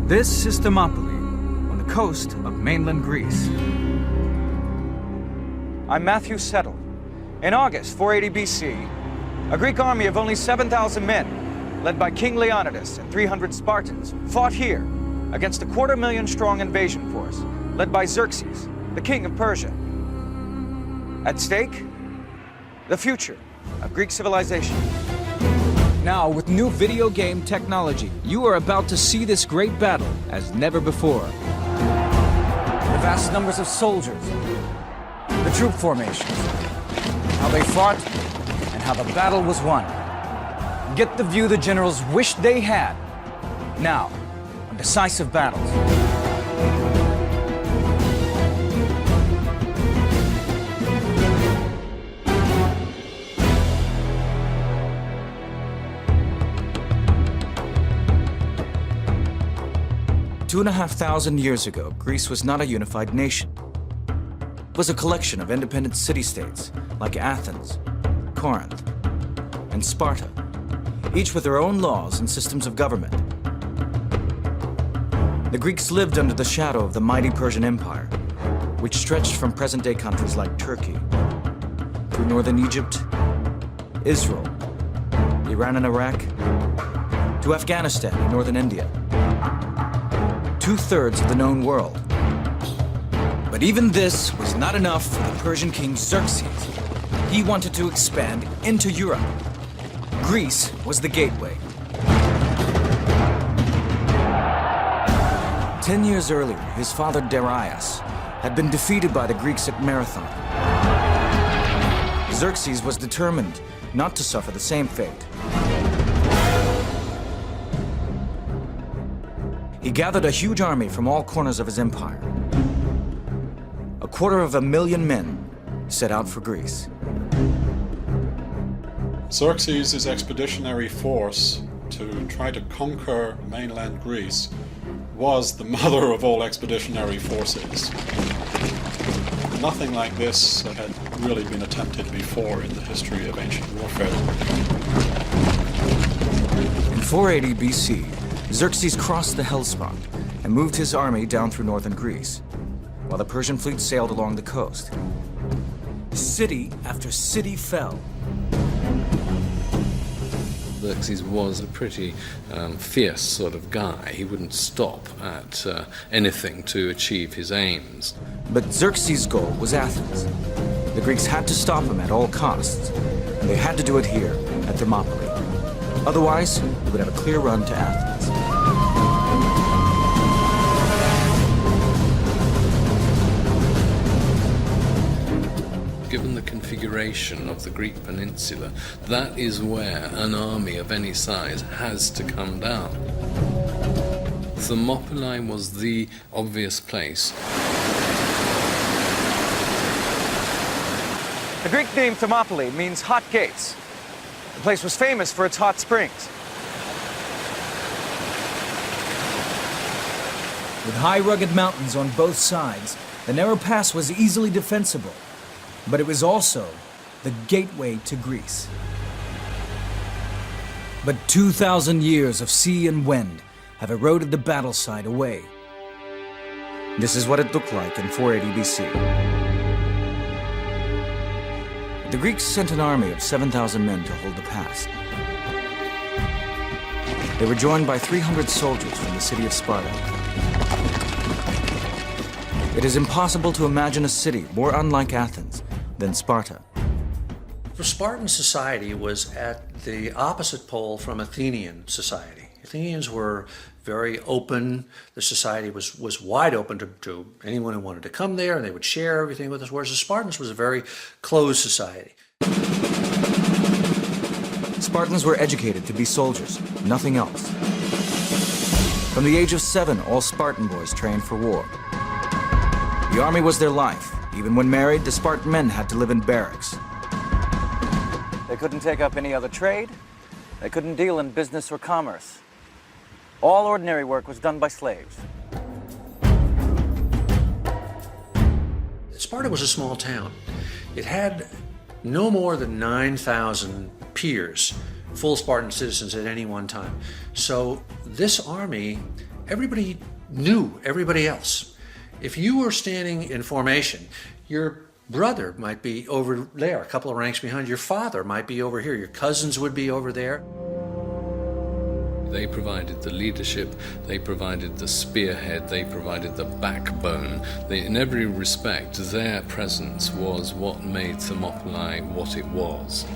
This is Thermopylae, on the coast of mainland Greece. I'm Matthew Settle. In August 480 BC, a Greek army of only 7,000 men, led by King Leonidas and 300 Spartans, fought here against a 250,000-strong invasion force, led by Xerxes, the king of Persia. At stake, the future of Greek civilization. Now, with new video game technology, you are about to see this great battle as never before. The vast numbers of soldiers, the troop formations, how they fought, and how the battle was won. Get the view the generals wished they had. Now, on decisive battles. 2,500 years ago, Greece was not a unified nation. It was a collection of independent city-states like Athens, Corinth, and Sparta, each with their own laws and systems of government. The Greeks lived under the shadow of the mighty Persian Empire, which stretched from present-day countries like Turkey, through northern Egypt, Israel, Iran and Iraq, to Afghanistan and northern India. 2/3 of the known world. But even this was not enough for the Persian king Xerxes. He wanted to expand into Europe. Greece was the gateway. 10 years earlier, his father Darius had been defeated by the Greeks at Marathon. Xerxes was determined not to suffer the same fate. He gathered a huge army from all corners of his empire. 250,000 men set out for Greece. Xerxes' expeditionary force to try to conquer mainland Greece was the mother of all expeditionary forces. Nothing like this had really been attempted before in the history of ancient warfare. In 480 BC, Xerxes crossed the Hellespont and moved his army down through northern Greece, while the Persian fleet sailed along the coast. City after city fell. Xerxes was a pretty fierce sort of guy. He wouldn't stop at anything to achieve his aims. But Xerxes' goal was Athens. The Greeks had to stop him at all costs, and they had to do it here at Thermopylae. Otherwise, he would have a clear run to Athens. Given the configuration of the Greek peninsula, that is where an army of any size has to come down. Thermopylae was the obvious place. The Greek name Thermopylae means hot gates. The place was famous for its hot springs. With high rugged mountains on both sides, the narrow pass was easily defensible. But it was also the gateway to Greece. But 2,000 years of sea and wind have eroded the battle site away. This is what it looked like in 480 BC. The Greeks sent an army of 7,000 men to hold the pass. They were joined by 300 soldiers from the city of Sparta. It is impossible to imagine a city more unlike Athens than Sparta. For Spartan society was at the opposite pole from Athenian society. Athenians were very open. The society was wide open to anyone who wanted to come there, and they would share everything with us, whereas the Spartans was a very closed society. Spartans were educated to be soldiers, nothing else. From the age of 7, all Spartan boys trained for war. The army was their life. Even when married, the Spartan men had to live in barracks. They couldn't take up any other trade. They couldn't deal in business or commerce. All ordinary work was done by slaves. Sparta was a small town. It had no more than 9,000 peers, full Spartan citizens at any one time. So this army everybody knew everybody else. If you were standing in formation, your brother might be over there, a couple of ranks behind. Your father might be over here. Your cousins would be over there. They provided the leadership, they provided the spearhead, they provided the backbone. In every respect, their presence was what made Thermopylae what it was.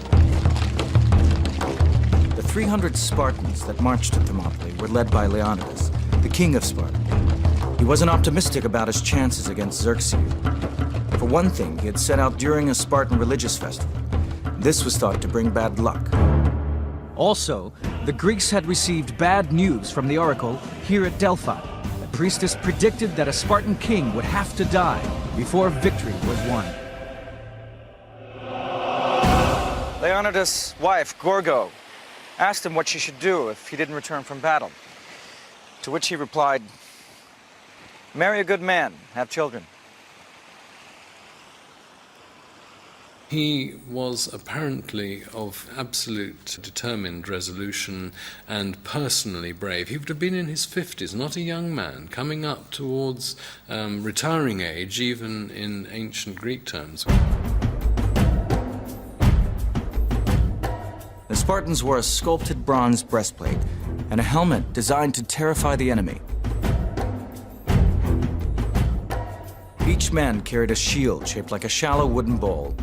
The 300 Spartans that marched to Thermopylae were led by Leonidas, the king of Sparta. He wasn't optimistic about his chances against Xerxes. For one thing, he had set out during a Spartan religious festival. This was thought to bring bad luck. Also, the Greeks had received bad news from the oracle here at Delphi. The priestess predicted that a Spartan king would have to die before victory was won. Leonidas' wife, Gorgo, asked him what she should do if he didn't return from battle. To which he replied, "Marry a good man, have children." He was apparently of absolute determined resolution and personally brave. He would have been in his 50s, not a young man, coming up towards retiring age, even in ancient Greek terms. The Spartans wore a sculpted bronze breastplate and a helmet designed to terrify the enemy. Each man carried a shield shaped like a shallow wooden bowl.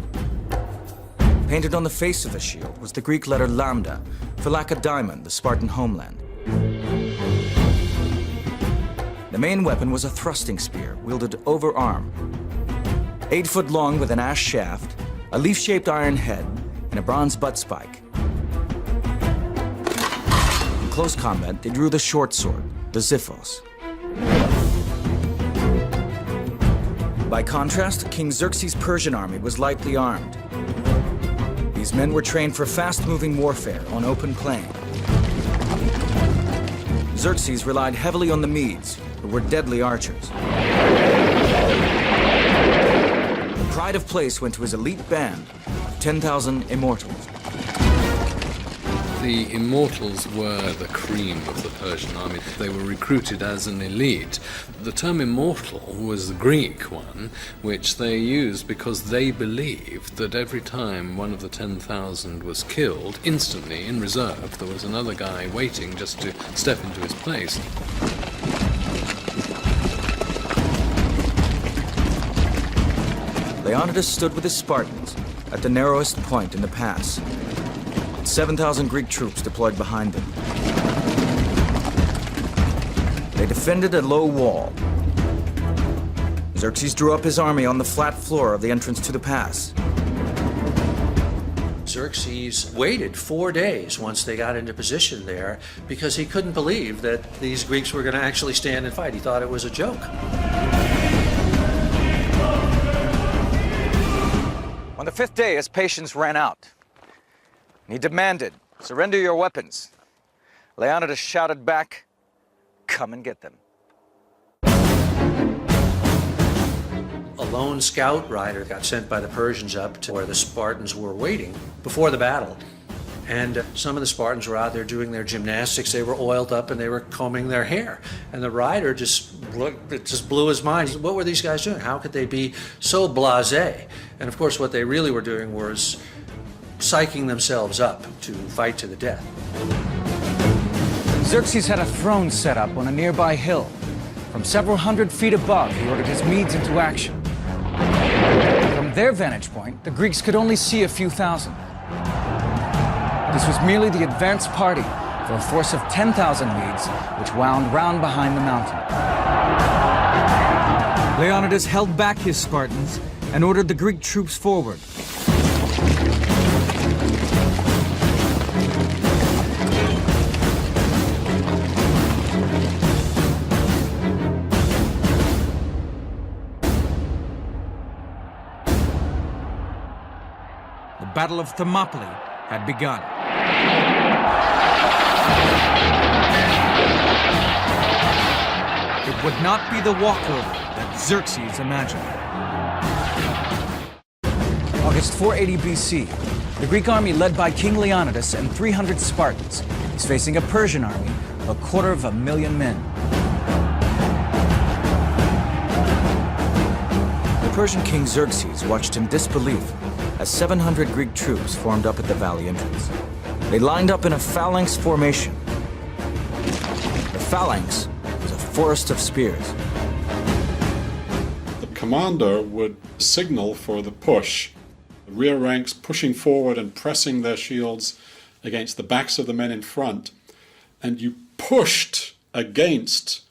Painted on the face of the shield was the Greek letter lambda, for Lacedaemon, the Spartan homeland. The main weapon was a thrusting spear, wielded over-arm. 8 foot long with an ash shaft, a leaf-shaped iron head, and a bronze butt spike. In close combat, they drew the short sword, the xiphos. By contrast, King Xerxes' Persian army was lightly armed. These men were trained for fast-moving warfare on open plain. Xerxes relied heavily on the Medes, who were deadly archers. The pride of place went to his elite band of 10,000 immortals. The immortals were the cream of the Persian army. They were recruited as an elite. The term immortal was the Greek one, which they used because they believed that every time one of the 10,000 was killed, instantly in reserve, there was another guy waiting just to step into his place. Leonidas stood with his Spartans at the narrowest point in the pass. 7,000 Greek troops deployed behind them. They defended a low wall. Xerxes drew up his army on the flat floor of the entrance to the pass. Xerxes waited 4 days once they got into position there because he couldn't believe that these Greeks were going to actually stand and fight. He thought it was a joke. On the 5th day, his patience ran out. He demanded, "Surrender your weapons." Leonidas shouted back, "Come and get them." A lone scout rider got sent by the Persians up to where the Spartans were waiting before the battle. And some of the Spartans were out there doing their gymnastics. They were oiled up and they were combing their hair. And the rider it just blew his mind. What were these guys doing? How could they be so blasé? And of course, what they really were doing was psyching themselves up to fight to the death. Xerxes had a throne set up on a nearby hill. From several hundred feet above, he ordered his Medes into action. From their vantage point, the Greeks could only see a few thousand. This was merely the advance party for a force of 10,000 Medes, which wound round behind the mountain. Leonidas held back his Spartans and ordered the Greek troops forward. The Battle of Thermopylae had begun. It would not be the walkover that Xerxes imagined. August 480 BC, the Greek army led by King Leonidas and 300 Spartans is facing a Persian army of 250,000 men. Persian king Xerxes watched in disbelief as 700 Greek troops formed up at the valley entrance. They lined up in a phalanx formation. The phalanx was a forest of spears. The commander would signal for the push, the rear ranks pushing forward and pressing their shields against the backs of the men in front, and you pushed against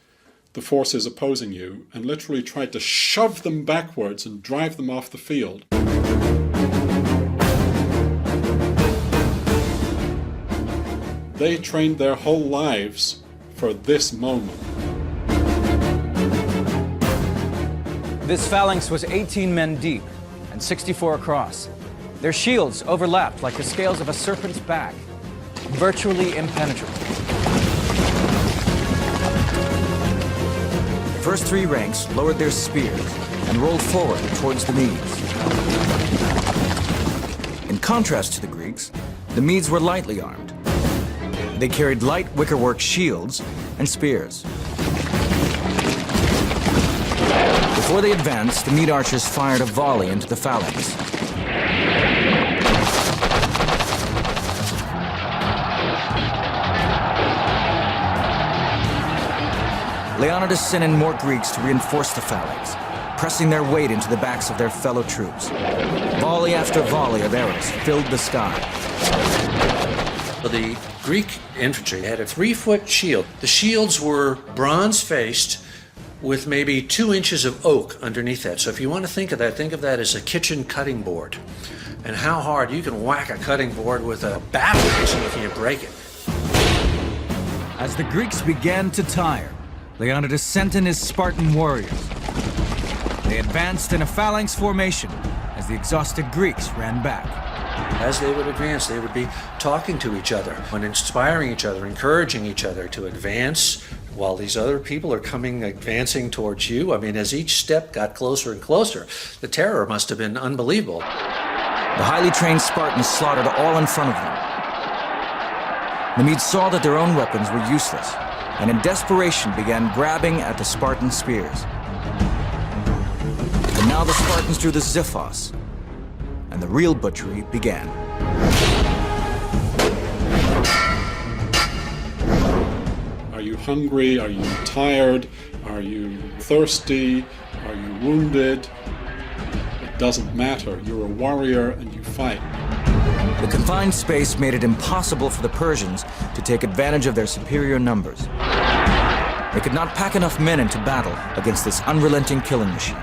the forces opposing you and literally tried to shove them backwards and drive them off the field. They trained their whole lives for this moment. This phalanx was 18 men deep and 64 across. Their shields overlapped like the scales of a serpent's back, virtually impenetrable. The first three ranks lowered their spears and rolled forward towards the Medes. In contrast to the Greeks, the Medes were lightly armed. They carried light wickerwork shields and spears. Before they advanced, the Mede archers fired a volley into the phalanx. Leonidas sent in more Greeks to reinforce the phalanx, pressing their weight into the backs of their fellow troops. Volley after volley of arrows filled the sky. The Greek infantry had a 3-foot shield. The shields were bronze-faced with maybe 2 inches of oak underneath that. So if you want to think of that as a kitchen cutting board, and how hard you can whack a cutting board with a battle axe and you can't break it. As the Greeks began to tire, Leonidas sent in his Spartan warriors. They advanced in a phalanx formation as the exhausted Greeks ran back. As they would advance, they would be talking to each other and inspiring each other, encouraging each other to advance while these other people are advancing towards you. I mean, as each step got closer and closer, the terror must have been unbelievable. The highly trained Spartans slaughtered all in front of them. The Medes saw that their own weapons were useless, and in desperation began grabbing at the Spartan spears. And now the Spartans drew the Xiphos, and the real butchery began. Are you hungry? Are you tired? Are you thirsty? Are you wounded? It doesn't matter. You're a warrior and you fight. The confined space made it impossible for the Persians to take advantage of their superior numbers. They could not pack enough men into battle against this unrelenting killing machine.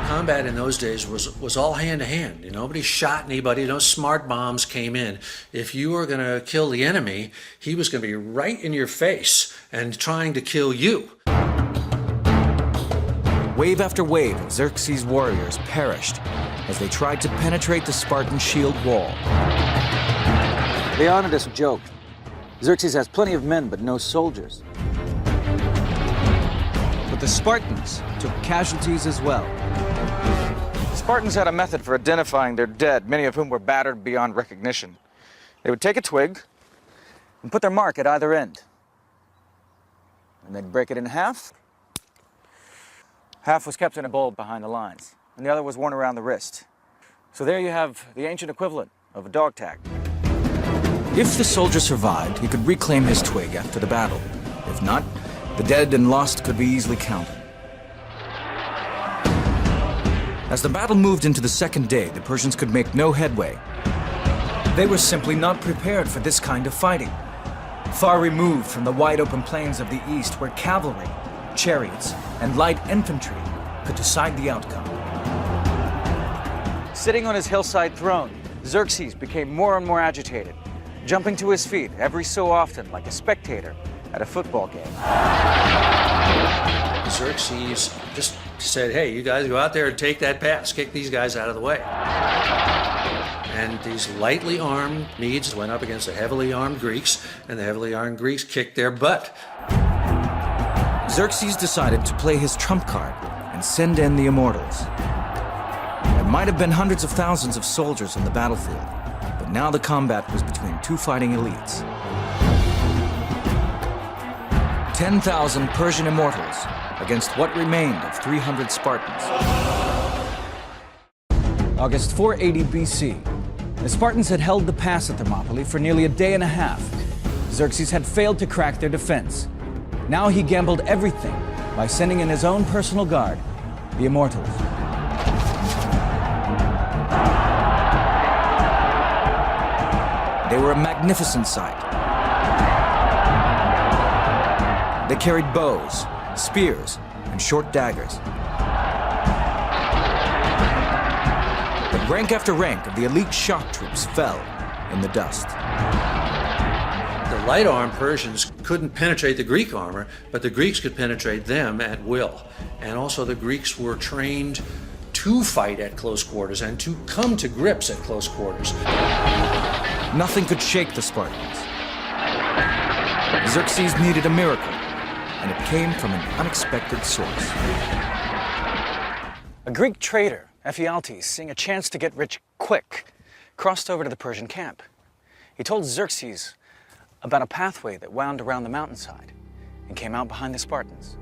Combat in those days was all hand-to-hand. Nobody shot anybody. No smart bombs came in. If you were going to kill the enemy, he was going to be right in your face and trying to kill you. Wave after wave of Xerxes' warriors perished as they tried to penetrate the Spartan shield wall. Leonidas joked, "Xerxes has plenty of men, but no soldiers." But the Spartans took casualties as well. The Spartans had a method for identifying their dead, many of whom were battered beyond recognition. They would take a twig and put their mark at either end. And they'd break it in half. Half was kept in a bowl behind the lines, and the other was worn around the wrist. So there you have the ancient equivalent of a dog tag. If the soldier survived, he could reclaim his twig after the battle. If not, the dead and lost could be easily counted. As the battle moved into the second day, the Persians could make no headway. They were simply not prepared for this kind of fighting. Far removed from the wide open plains of the east where cavalry, chariots, and light infantry could decide the outcome. Sitting on his hillside throne, Xerxes became more and more agitated, jumping to his feet every so often like a spectator at a football game. Xerxes just said, "Hey, you guys go out there and take that pass, kick these guys out of the way." And these lightly armed Medes went up against the heavily armed Greeks, and the heavily armed Greeks kicked their butt. Xerxes decided to play his trump card and send in the immortals. There might have been hundreds of thousands of soldiers on the battlefield, but now the combat was between two fighting elites. 10,000 Persian immortals against what remained of 300 Spartans. August 480 BC. The Spartans had held the pass at Thermopylae for nearly a day and a half. Xerxes had failed to crack their defense. Now he gambled everything by sending in his own personal guard, the Immortals. They were a magnificent sight. They carried bows, spears, and short daggers. But rank after rank of the elite shock troops fell in the dust. The light-armed Persians couldn't penetrate the Greek armor, but the Greeks could penetrate them at will. And also the Greeks were trained to fight at close quarters and to come to grips at close quarters. Nothing could shake the Spartans. Xerxes needed a miracle, and it came from an unexpected source. A Greek trader, Ephialtes, seeing a chance to get rich quick, crossed over to the Persian camp. He told Xerxes about a pathway that wound around the mountainside and came out behind the Spartans.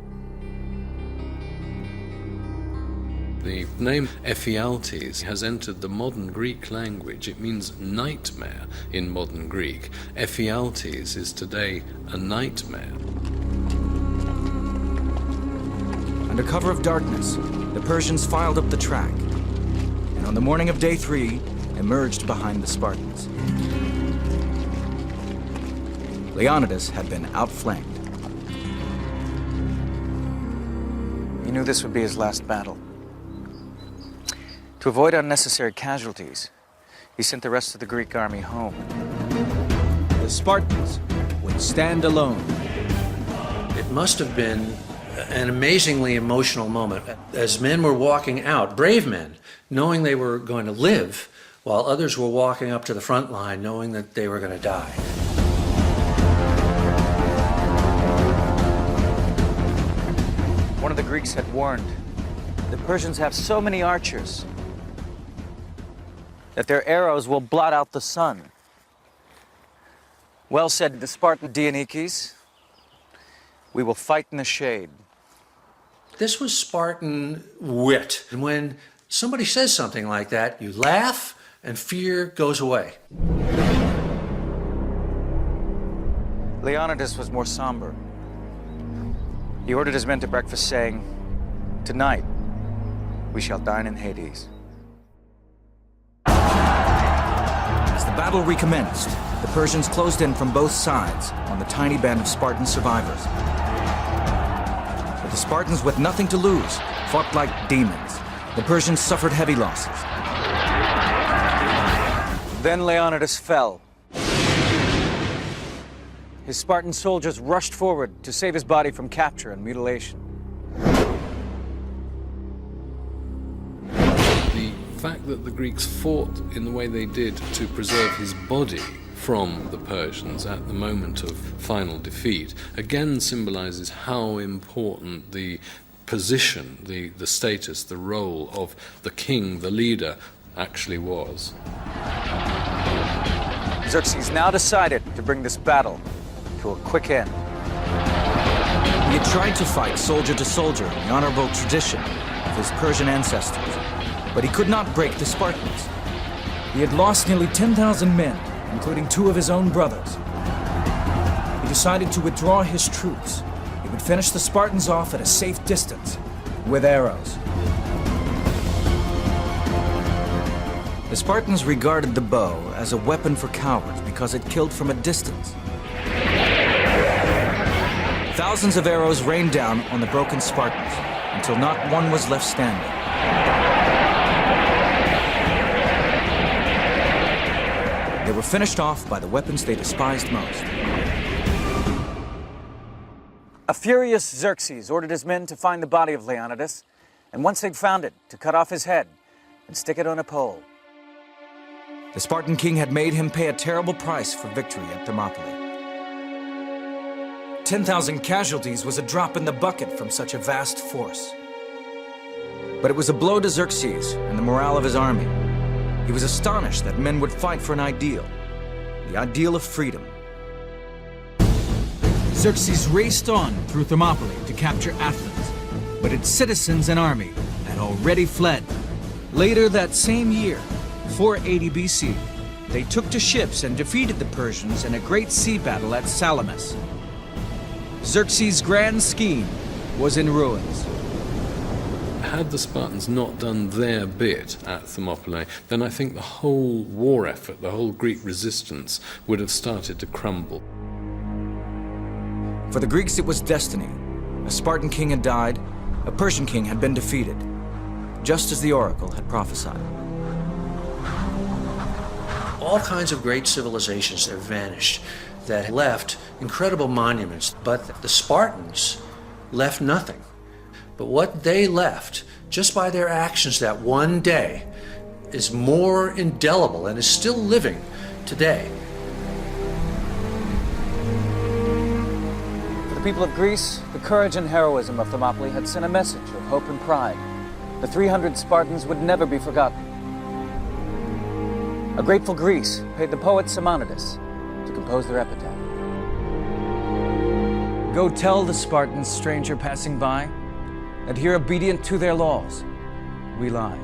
The name Ephialtes has entered the modern Greek language. It means nightmare in modern Greek. Ephialtes is today a nightmare. Under cover of darkness, the Persians filed up the track, and on the morning of day 3, emerged behind the Spartans. Leonidas had been outflanked. He knew this would be his last battle. To avoid unnecessary casualties, he sent the rest of the Greek army home. The Spartans would stand alone. It must have been an amazingly emotional moment as men were walking out, brave men, knowing they were going to live, while others were walking up to the front line knowing that they were going to die. One of the Greeks had warned, the Persians have so many archers that their arrows will blot out the sun. Well said the Spartan Dionychus, we will fight in the shade. This was Spartan wit. And when somebody says something like that, you laugh and fear goes away. Leonidas was more somber. He ordered his men to breakfast, saying, "Tonight, we shall dine in Hades." As the battle recommenced, the Persians closed in from both sides on the tiny band of Spartan survivors. But the Spartans, with nothing to lose, fought like demons. The Persians suffered heavy losses. Then Leonidas fell. His Spartan soldiers rushed forward to save his body from capture and mutilation. The fact that the Greeks fought in the way they did to preserve his body from the Persians at the moment of final defeat again symbolizes how important the position, the status, the role of the king, the leader, actually was. Xerxes now decided to bring this battle to a quick end. He had tried to fight soldier to soldier in the honorable tradition of his Persian ancestors, but he could not break the Spartans. He had lost nearly 10,000 men, including 2 of his own brothers. He decided to withdraw his troops. He would finish the Spartans off at a safe distance with arrows. The Spartans regarded the bow as a weapon for cowards because it killed from a distance. Thousands of arrows rained down on the broken Spartans until not one was left standing. They were finished off by the weapons they despised most. A furious Xerxes ordered his men to find the body of Leonidas, and once they'd found it, to cut off his head and stick it on a pole. The Spartan king had made him pay a terrible price for victory at Thermopylae. 10,000 casualties was a drop in the bucket from such a vast force. But it was a blow to Xerxes and the morale of his army. He was astonished that men would fight for an ideal, the ideal of freedom. Xerxes raced on through Thermopylae to capture Athens, but its citizens and army had already fled. Later that same year, 480 BC, they took to ships and defeated the Persians in a great sea battle at Salamis. Xerxes' grand scheme was in ruins. Had the Spartans not done their bit at Thermopylae, then I think the whole war effort, the whole Greek resistance, would have started to crumble. For the Greeks, it was destiny. A Spartan king had died, a Persian king had been defeated, just as the oracle had prophesied. All kinds of great civilizations that vanished, that left incredible monuments, but the Spartans left nothing. But what they left, just by their actions that one day, is more indelible and is still living today. For the people of Greece, the courage and heroism of Thermopylae had sent a message of hope and pride. The 300 Spartans would never be forgotten. A grateful Greece paid the poet Simonides to compose their epitaph. Go tell the Spartans, stranger passing by, adhere obedient to their laws. We lie.